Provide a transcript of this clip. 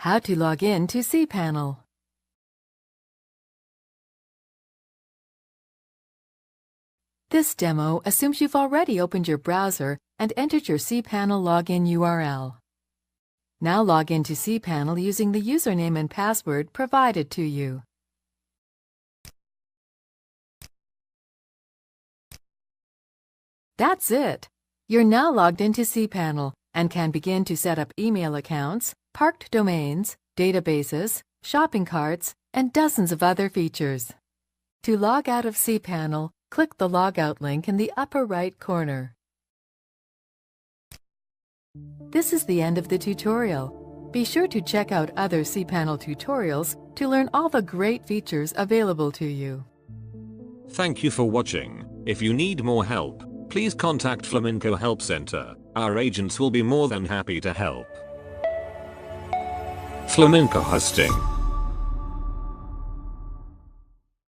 How to log in to cPanel. This demo assumes you've already opened your browser and entered your cPanel login URL. Now log into cPanel using the username and password provided to you. That's it! You're now logged into cPanel and can begin to set up email accounts, parked domains, databases, shopping carts, and dozens of other features. To log out of cPanel, click the Logout link in the upper right corner. This is the end of the tutorial. Be sure to check out other cPanel tutorials to learn all the great features available to you. Thank you for watching. If you need more help, please contact Flaminqo Help Center. Our agents will be more than happy to help. Flaminqo Hosting.